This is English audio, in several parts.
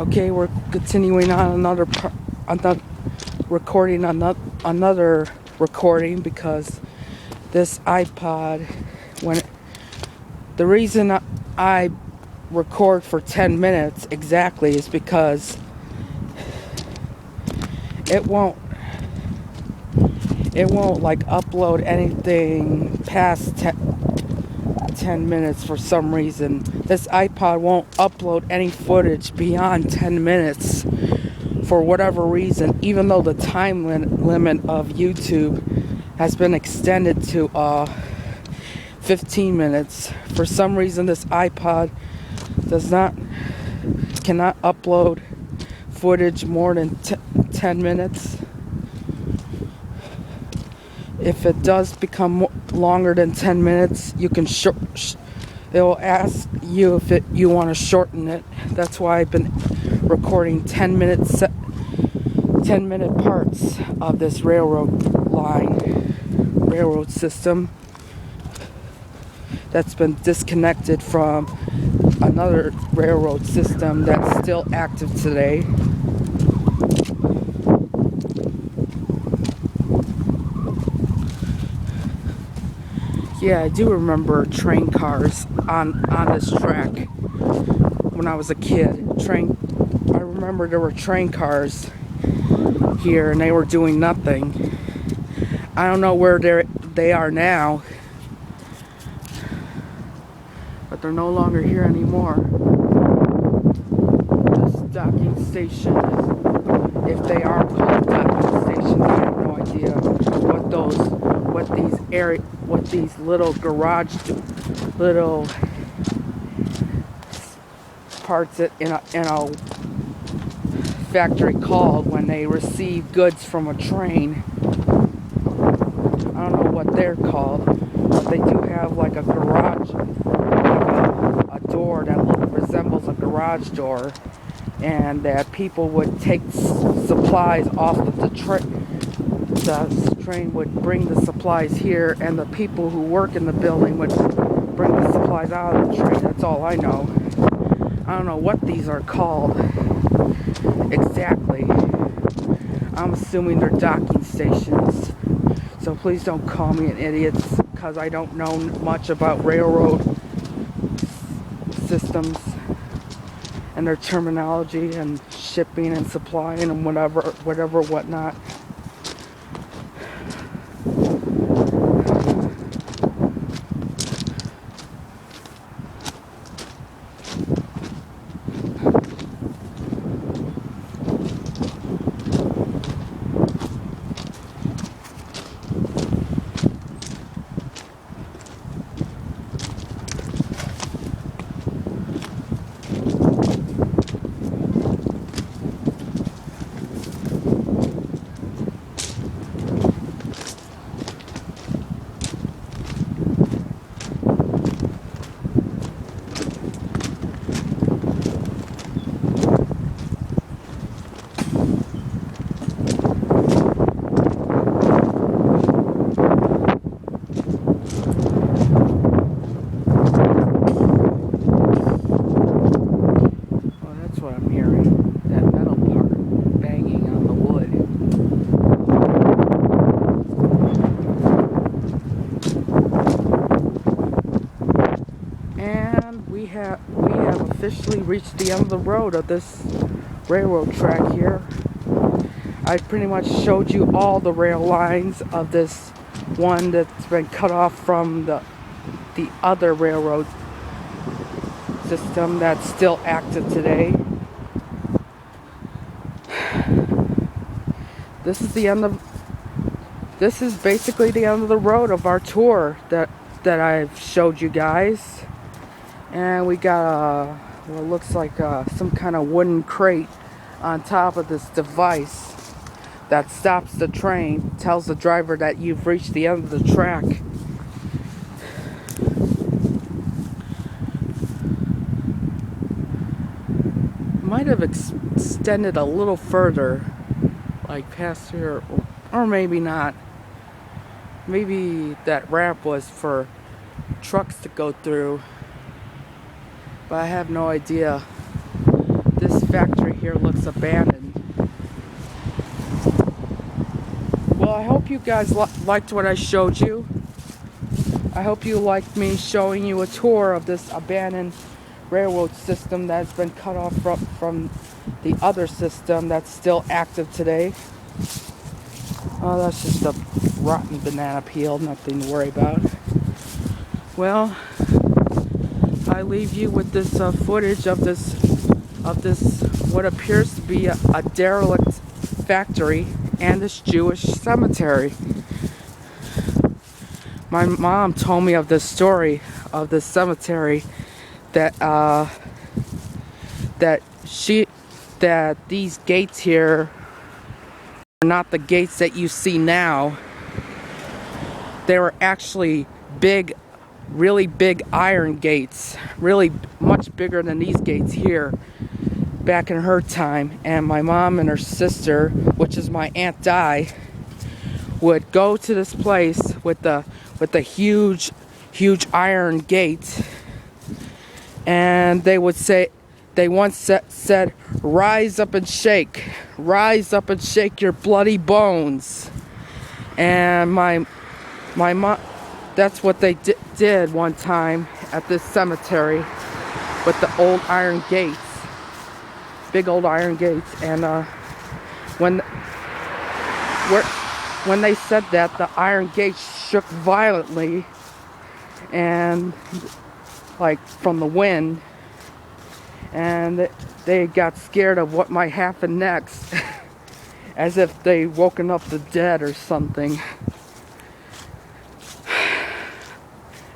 Okay, we're continuing on another recording, another recording, because this iPod, the reason I record for 10 minutes exactly is because it won't like upload anything past 10 minutes for some reason. This iPod won't upload any footage beyond 10 minutes for whatever reason, even though the time limit of YouTube has been extended to 15 minutes. For some reason, this iPod cannot upload footage more than 10 minutes. If it does become longer than 10 minutes, you can it will ask you if you want to shorten it. That's why I've been recording 10-minute parts of this railroad system that's been disconnected from another railroad system that's still active today. Yeah, I do remember train cars on this track when I was a kid. I remember there were train cars here and they were doing nothing. I don't know where they are now, but they're no longer here anymore. This docking station if they are called docking stations, I have no idea what these little little parts in a factory called when they receive goods from a train. I don't know what they're called, but they do have like a garage, a door that resembles a garage door, and that people would take supplies off of the train. The train would bring the supplies here, and the people who work in the building would bring the supplies out of the train. That's all I know. I don't know what these are called exactly. I'm assuming they're docking stations. So please don't call me an idiot, because I don't know much about railroad systems and their terminology and shipping and supplying and whatever whatnot. We have officially reached the end of the road of this railroad track here. I pretty much showed you all the rail lines of this one that's been cut off from the other railroad system that's still active today. This is basically the end of the road of our tour that I've showed you guys. And we got what looks like some kind of wooden crate on top of this device that stops the train, tells the driver that you've reached the end of the track. Might have extended a little further, like past here, or maybe not. Maybe that ramp was for trucks to go through, but I have no idea. This factory here looks abandoned. Well, I hope you guys liked what I showed you. I hope you liked me showing you a tour of this abandoned railroad system that's been cut off from the other system that's still active today. Oh, that's just a rotten banana peel, nothing to worry about. Well, I leave you with this footage of this what appears to be a derelict factory and this Jewish cemetery. My mom told me of this story of this cemetery that that these gates here are not the gates that you see now. They were actually big, really big iron gates, really much bigger than these gates here back in her time. And my mom and her sister, which is my Aunt Di, would go to this place with the huge iron gate, and they would say, they once said, rise up and shake your bloody bones. And my mom, that's what they did one time at this cemetery with the old iron gates, big old iron gates. And when they said that, the iron gates shook violently, and like from the wind, and they got scared of what might happen next, as if they woken up the dead or something.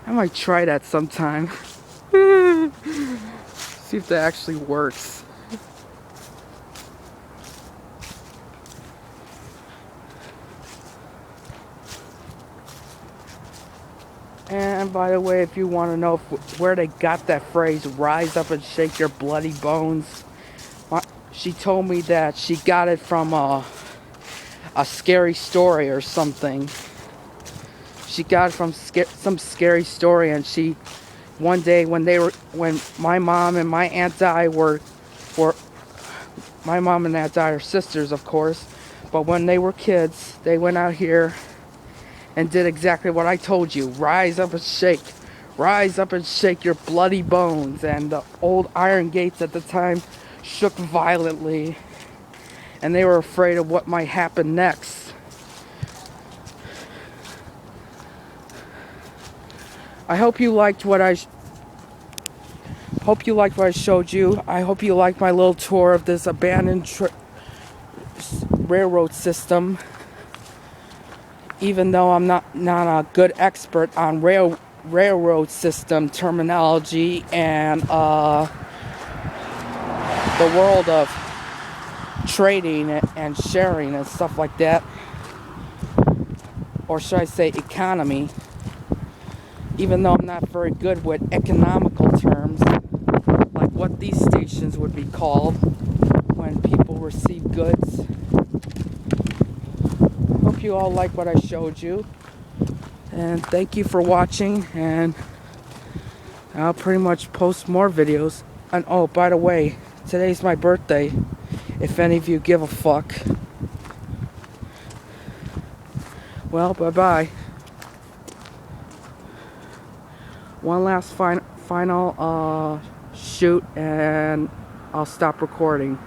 I might try that sometime. See if that actually works. And by the way, if you want to know where they got that phrase, rise up and shake your bloody bones, she told me that she got it from a scary story or something. She got it from some scary story, and one day when my mom and my Aunt Di my mom and Aunt Di are sisters, of course, but when they were kids, they went out here and did exactly what I told you. Rise up and shake your bloody bones. And the old iron gates at the time shook violently, and they were afraid of what might happen next. I hope you liked what I showed you. I hope you liked my little tour of this abandoned railroad system. Even though I'm not a good expert on railroad system terminology and the world of trading and sharing and stuff like that, or should I say economy, even though I'm not very good with economical terms, like what these stations would be called when people receive goods. Hope you all like what I showed you, and thank you for watching, and I'll pretty much post more videos. And oh, by the way, today's my birthday, if any of you give a fuck. Well, bye-bye. One last final shoot, and I'll stop recording.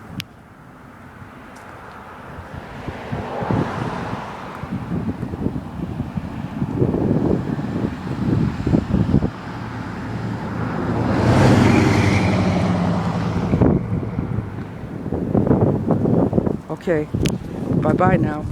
Okay, bye-bye now.